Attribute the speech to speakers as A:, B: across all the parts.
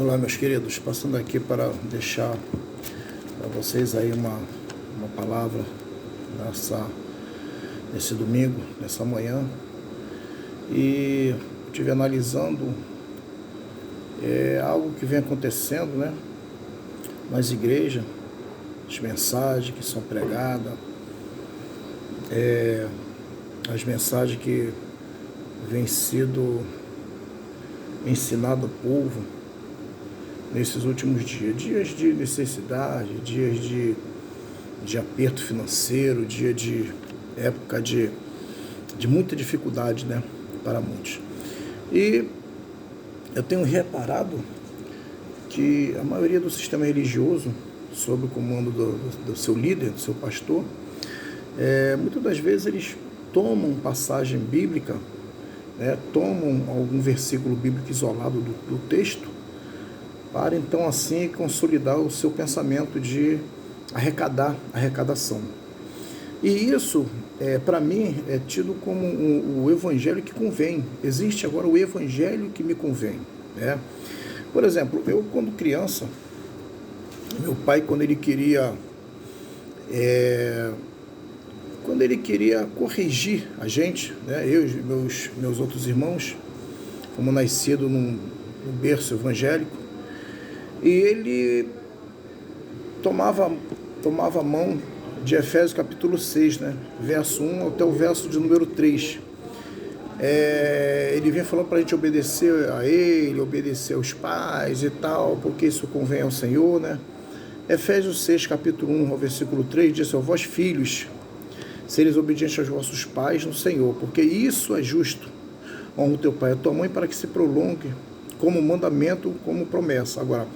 A: Olá, meus queridos, passando aqui para deixar para vocês aí uma palavra nesse domingo, nessa manhã. E eu estive analisando algo que vem acontecendo, né, nas igrejas, as mensagens que são pregadas, as mensagens que vêm sido ensinadas ao povo nesses últimos dias de necessidade, dias de aperto financeiro, dia de época de muita dificuldade, né, para muitos. E eu tenho reparado que a maioria do sistema religioso, sob o comando do seu líder, do seu pastor, muitas das vezes eles tomam passagem bíblica, tomam algum versículo bíblico isolado do texto, para então assim consolidar o seu pensamento de arrecadação. E isso, para mim, é tido como o evangelho que convém. Existe agora o evangelho que me convém, né? Por exemplo, eu quando criança, meu pai, quando ele queria corrigir a gente, né, eu e meus outros irmãos, fomos nascidos num berço evangélico, e ele tomava a mão de Efésios capítulo 6, né, verso 1 até o verso de número 3. Ele vinha falando para a gente obedecer a ele, obedecer aos pais e tal, porque isso convém ao Senhor, né? Efésios 6, capítulo 1, ao versículo 3, diz: ó, vós filhos, seres obedientes aos vossos pais no Senhor, porque isso é justo. Honra o teu pai e a tua mãe, para que se prolongue como mandamento, como promessa. Agora,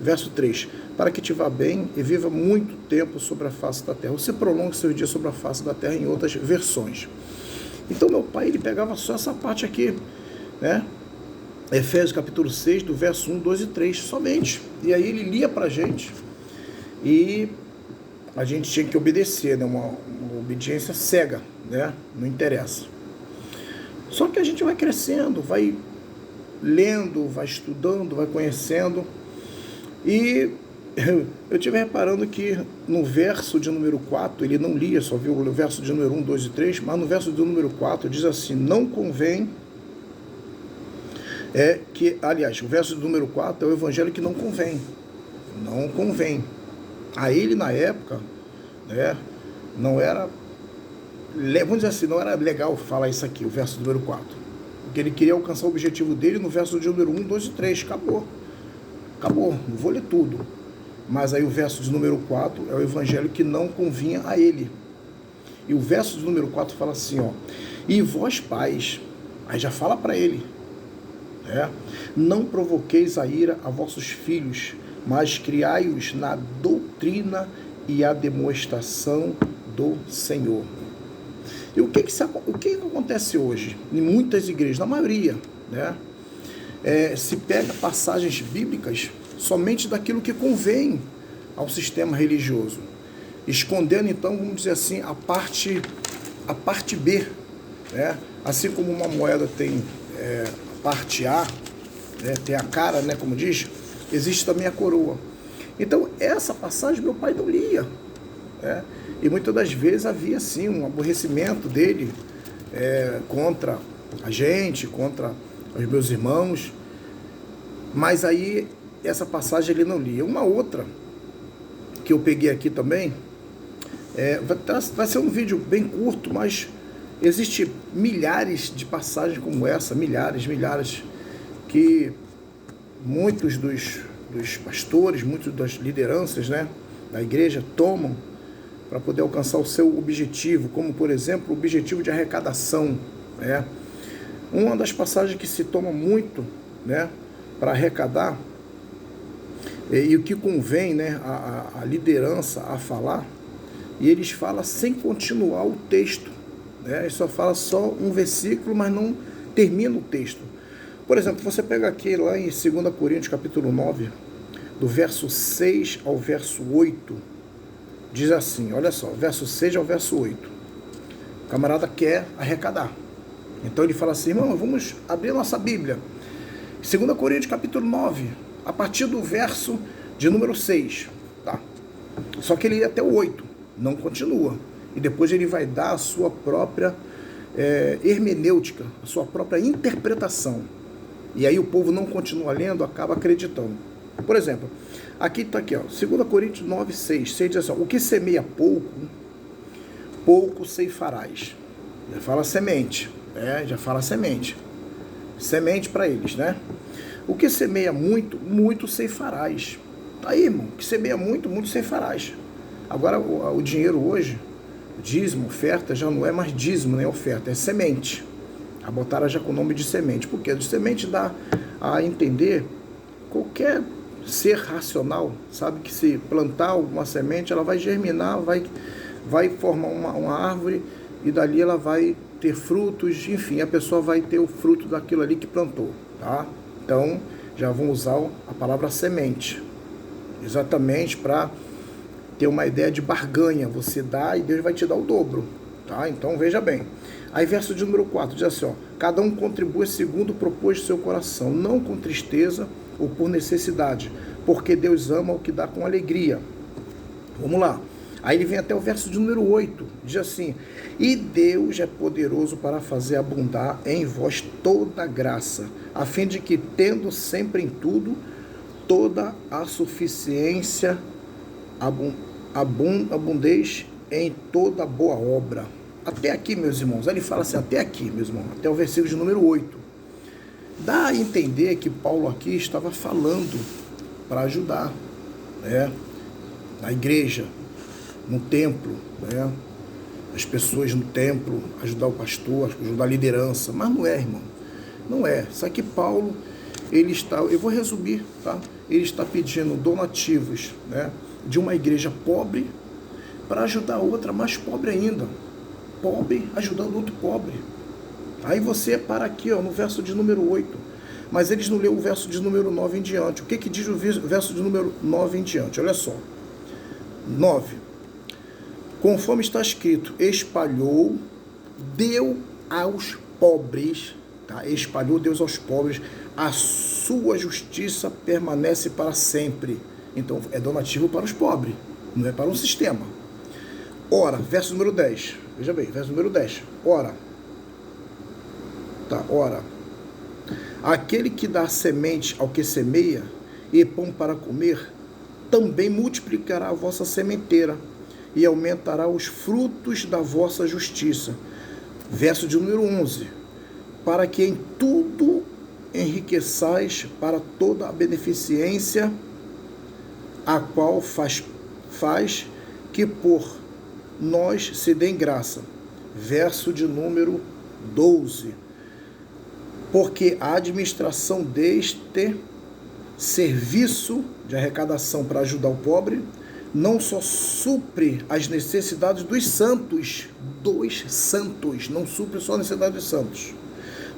A: verso 3, para que te vá bem e viva muito tempo sobre a face da terra. Você prolonga seus dias sobre a face da terra, em outras versões. Então, meu pai, ele pegava só essa parte aqui, né? Efésios capítulo 6, do verso 1, 2 e 3, somente. E aí ele lia para a gente, e a gente tinha que obedecer, né? Uma obediência cega, né? Não interessa. Só que a gente vai crescendo, vai lendo, vai estudando, vai conhecendo, e eu estive reparando que no verso de número 4, ele não lia, só viu o verso de número 1, 2 e 3, mas no verso de número 4 diz assim: não convém, aliás, o verso de número 4 é o evangelho que não convém. Não convém. A ele, na época, né, não era, vamos dizer assim, não era legal falar isso aqui, o verso número 4. Porque ele queria alcançar o objetivo dele no verso de número 1, 2 e 3. Acabou, não vou ler tudo. Mas aí o verso de número 4 é o evangelho que não convinha a ele. E o verso de número 4 fala assim, ó: e vós pais, aí já fala para ele, não provoqueis a ira a vossos filhos, mas criai-os na doutrina e a demonstração do Senhor. E o que acontece hoje em muitas igrejas, na maioria, né? Se pega passagens bíblicas somente daquilo que convém ao sistema religioso, escondendo então, vamos dizer assim, a parte B, né? Assim como uma moeda tem a parte A, né? Tem a cara, né, como diz, existe também a coroa. Então essa passagem meu pai não lia, né? E muitas das vezes havia assim um aborrecimento dele contra a gente, contra os meus irmãos, mas aí essa passagem ele não lia. Uma outra que eu peguei aqui também, vai ser um vídeo bem curto, mas existe milhares de passagens como essa, milhares, que muitos dos pastores, muitas das lideranças, né, da igreja tomam para poder alcançar o seu objetivo, como por exemplo o objetivo de arrecadação, né? Uma das passagens que se toma muito, né, para arrecadar, e o que convém, né, a liderança a falar, e eles falam sem continuar o texto, né? Ele só fala só um versículo, mas não termina o texto. Por exemplo, você pega aqui lá em 2 Coríntios capítulo 9, do verso 6 ao verso 8, diz assim, olha só, verso 6 ao verso 8. O camarada quer arrecadar. Então ele fala assim, irmão, vamos abrir a nossa Bíblia. 2 Coríntios capítulo 9, a partir do verso de número 6, tá? Só que ele ia até o 8, não continua. E depois ele vai dar a sua própria hermenêutica, a sua própria interpretação. E aí o povo não continua lendo, acaba acreditando. Por exemplo, aqui está aqui, ó, 2 Coríntios 9, 6 diz assim, ó, o que semeia pouco, pouco ceifarás. Já fala semente, já fala semente. Semente para eles, né? O que semeia muito, muito ceifarás. Tá aí, irmão, o que semeia muito, muito ceifarás. Agora, o dinheiro hoje, dízimo, oferta, já não é mais dízimo nem oferta, é semente. A botaram já com o nome de semente. Por quê? De semente dá a entender qualquer ser racional, sabe que se plantar uma semente, ela vai germinar, vai formar uma árvore e dali ela vai ter frutos, enfim, a pessoa vai ter o fruto daquilo ali que plantou, tá? Então, já vão usar a palavra semente, exatamente para ter uma ideia de barganha, você dá e Deus vai te dar o dobro, tá? Então, veja bem. Aí, verso de número 4, diz assim, ó, cada um contribui segundo propôs seu coração, não com tristeza ou por necessidade, porque Deus ama o que dá com alegria. Vamos lá. Aí ele vem até o verso de número 8, diz assim, e Deus é poderoso para fazer abundar em vós toda graça, a fim de que, tendo sempre em tudo, toda a suficiência, abundeis em toda boa obra. Até aqui, meus irmãos, aí ele fala assim, até aqui, meus irmãos, até o versículo de número 8. Dá a entender que Paulo aqui estava falando para ajudar, né, na igreja, no templo, né, as pessoas no templo, ajudar o pastor, ajudar a liderança, mas não é, irmão, não é. Só que Paulo, ele está, eu vou resumir, tá? Ele está pedindo donativos, né, de uma igreja pobre para ajudar outra mais pobre ainda, pobre ajudando outro pobre. Aí você para aqui, ó, no verso de número 8, mas eles não leu o verso de número 9 em diante. O que que diz o verso de número 9 em diante? Olha só, 9, conforme está escrito, espalhou, deu aos pobres, tá? Espalhou, deu aos pobres, a sua justiça permanece para sempre. Então é donativo para os pobres, não é para um sistema. Ora, verso número 10, veja bem, verso número 10, ora, tá, ora, aquele que dá semente ao que semeia e pão para comer, também multiplicará a vossa sementeira e aumentará os frutos da vossa justiça. Verso de número 11, para que em tudo enriqueçais para toda a beneficência, a qual faz que por nós se dê graça. Verso de número 12, porque a administração deste serviço de arrecadação para ajudar o pobre não só supre as necessidades dos santos, não supre só a necessidade dos santos,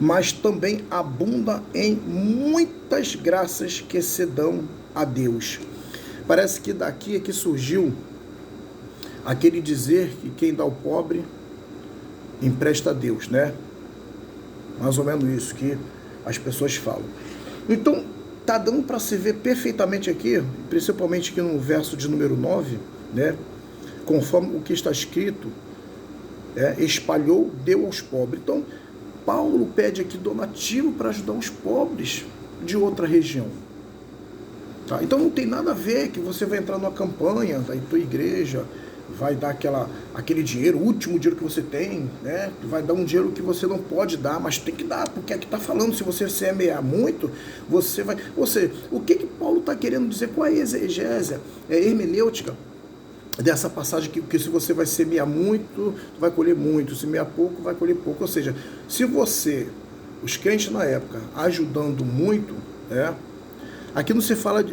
A: mas também abunda em muitas graças que se dão a Deus. Parece que daqui é que surgiu aquele dizer que quem dá ao pobre empresta a Deus, né? Mais ou menos isso que as pessoas falam. Então, tá dando para se ver perfeitamente aqui, principalmente aqui no verso de número 9, né? Conforme o que está escrito, espalhou, deu aos pobres. Então, Paulo pede aqui donativo para ajudar os pobres de outra região. Tá? Então, não tem nada a ver que você vai entrar numa campanha da tua igreja, vai dar aquele dinheiro, o último dinheiro que você tem, né? Vai dar um dinheiro que você não pode dar, mas tem que dar, porque aqui está falando, se você semear muito, você vai... Ou seja, o que Paulo está querendo dizer? Qual é a exegese, hermenêutica dessa passagem que se você vai semear muito, vai colher muito, semear pouco, vai colher pouco. Ou seja, se você, os crentes na época, ajudando muito, aqui não se fala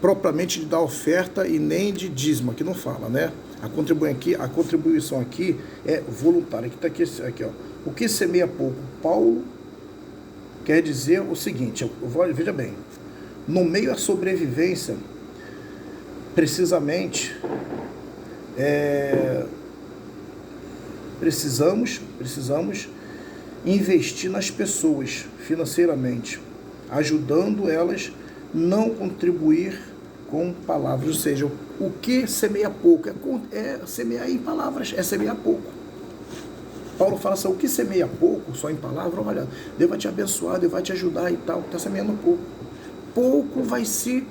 A: propriamente de dar oferta e nem de dízimo, aqui não fala, né? A contribuição aqui é voluntária. Aqui está aqui, ó. O que semeia pouco? Paulo quer dizer o seguinte, veja bem, no meio da sobrevivência, precisamente, precisamos investir nas pessoas financeiramente. ajudando elas não contribuir com palavras. Ou seja, o que semeia pouco é semear em palavras, é semear pouco. Paulo fala assim, o que semeia pouco, só em palavras, olha, Deus vai te abençoar, Deus vai te ajudar e tal, está semeando pouco. Pouco vai se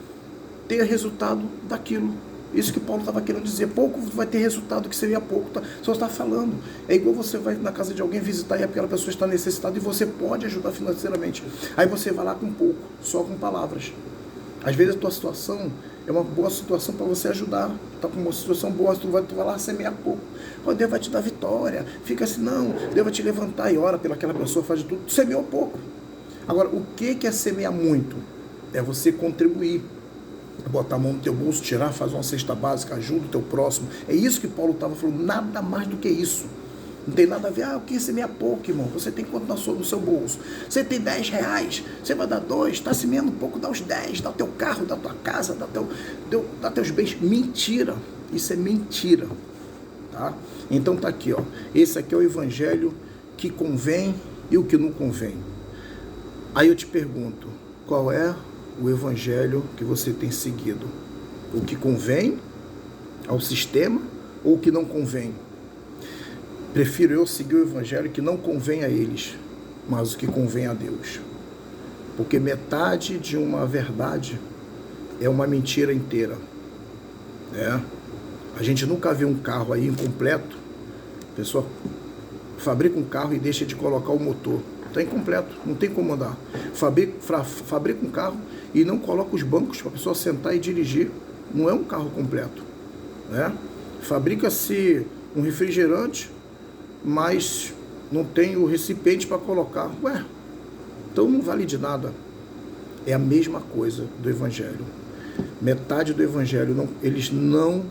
A: ter resultado daquilo. Isso que Paulo estava querendo dizer, pouco vai ter resultado que seria pouco. Só está falando. É igual você vai na casa de alguém visitar e aquela pessoa está necessitada e você pode ajudar financeiramente. Aí você vai lá com pouco, só com palavras. Às vezes a tua situação é uma boa situação para você ajudar. Está com uma situação boa, tu vai lá semear pouco. Deus vai te dar vitória. Fica assim, não, Deus vai te levantar e ora pelaquela pessoa, faz de tudo. Tu semeou pouco. Agora, o que é semear muito? É você contribuir. Botar a mão no teu bolso, tirar, fazer uma cesta básica, ajuda o teu próximo. É isso que Paulo estava falando, nada mais do que isso. Não tem nada a ver, o que semeia pouco, irmão? Você tem quanto no seu bolso? Você tem 10 reais, você vai dar 2, está semeando pouco, dá os 10, dá o teu carro, dá a tua casa, dá teus bens. Mentira, isso é mentira. Tá? Então tá aqui, ó. Esse aqui é o evangelho que convém e o que não convém. Aí eu te pergunto, qual é o evangelho que você tem seguido? O que convém ao sistema ou o que não convém? Prefiro eu seguir o evangelho que não convém a eles, mas o que convém a Deus. Porque metade de uma verdade é uma mentira inteira. A gente nunca vê um carro aí incompleto. A pessoa fabrica um carro e deixa de colocar o motor. Está incompleto, não tem como andar. Fabrica um carro e não coloca os bancos para a pessoa sentar e dirigir. Não é um carro completo. Fabrica-se um refrigerante, mas não tem o recipiente para colocar. Então não vale de nada. É a mesma coisa do evangelho. Metade do evangelho, eles não...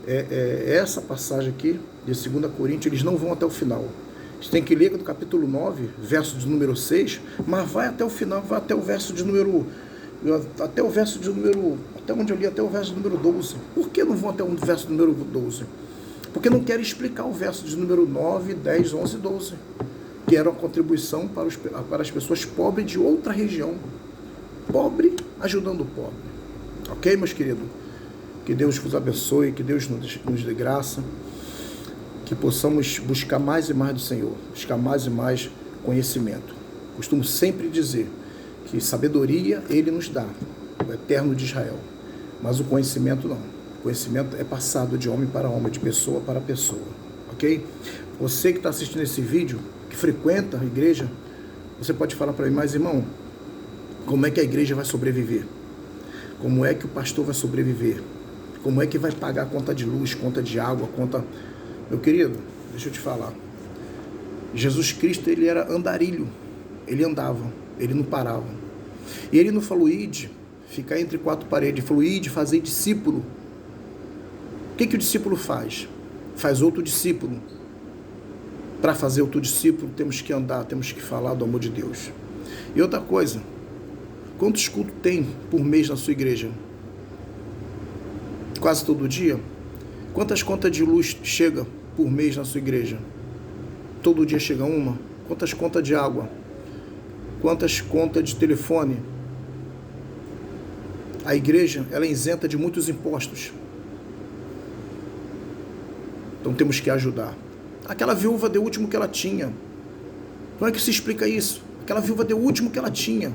A: essa passagem aqui, de 2 Coríntios, eles não vão até o final. Você tem que ler do capítulo 9, verso de número 6, mas vai até o final, vai até o verso de número... Até o verso de número... Até onde eu li, até o verso de número 12. Por que não vão até o verso de número 12? Porque não querem explicar o verso de número 9, 10, 11 e 12. Que era uma contribuição para as pessoas pobres de outra região. Pobre ajudando o pobre. Ok, meus queridos? Que Deus vos abençoe, que Deus nos dê graça. Que possamos buscar mais e mais do Senhor, buscar mais e mais conhecimento. Costumo sempre dizer que sabedoria Ele nos dá, o Eterno de Israel, mas o conhecimento não. O conhecimento é passado de homem para homem, de pessoa para pessoa, ok? Você que está assistindo esse vídeo, que frequenta a igreja, você pode falar para mim, mas irmão, como é que a igreja vai sobreviver? Como é que o pastor vai sobreviver? Como é que vai pagar a conta de luz, conta de água, conta... Meu querido, deixa eu te falar. Jesus Cristo, ele era andarilho. Ele andava, ele não parava. E ele não falou, ide, ficar entre quatro paredes. Ele falou, ide, fazer discípulo. O que o discípulo faz? Faz outro discípulo. Para fazer outro discípulo, temos que andar, temos que falar do amor de Deus. E outra coisa, quantos cultos tem por mês na sua igreja? Quase todo dia? Quantas contas de luz chega por mês na sua igreja? Todo dia chega uma? Quantas contas de água? Quantas contas de telefone? A igreja, ela é isenta de muitos impostos. Então temos que ajudar. Aquela viúva deu o último que ela tinha. Como é que se explica isso? Aquela viúva deu o último que ela tinha.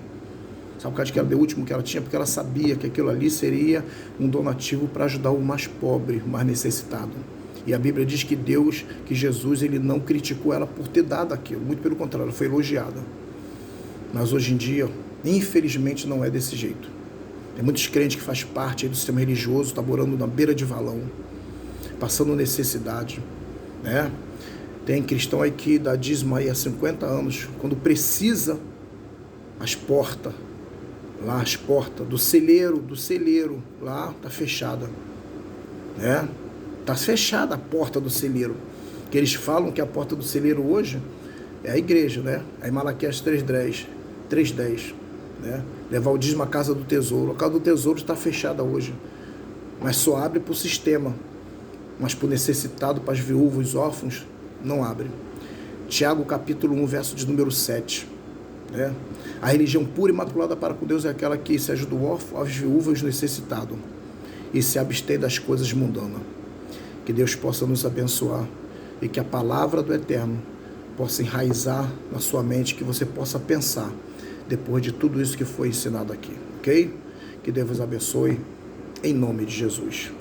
A: Sabe por causa que ela deu o último que ela tinha? Porque ela sabia que aquilo ali seria um donativo para ajudar o mais pobre, o mais necessitado. E a Bíblia diz que Deus, que Jesus, ele não criticou ela por ter dado aquilo. Muito pelo contrário, ela foi elogiada. Mas hoje em dia, infelizmente, não é desse jeito. Tem muitos crentes que fazem parte do sistema religioso, está morando na beira de valão, passando necessidade, né? Tem cristão aí que dá dízimo aí há 50 anos, quando precisa, as portas do celeiro, lá está fechada, né? Está fechada a porta do celeiro, que eles falam que a porta do celeiro hoje é a igreja, né? Aí Malaquias 3:10, né? Levar o dízimo à casa do tesouro. A casa do tesouro está fechada hoje, mas só abre para o sistema, mas para o necessitado, para as viúvas, os órfãos, não abre. Tiago capítulo 1, verso de número 7. né? A religião pura e imaculada para com Deus é aquela que se ajuda o órfão, as viúvas, necessitado e se abstém das coisas mundanas. Que Deus possa nos abençoar e que a palavra do Eterno possa enraizar na sua mente, que você possa pensar depois de tudo isso que foi ensinado aqui, ok? Que Deus vos abençoe, em nome de Jesus.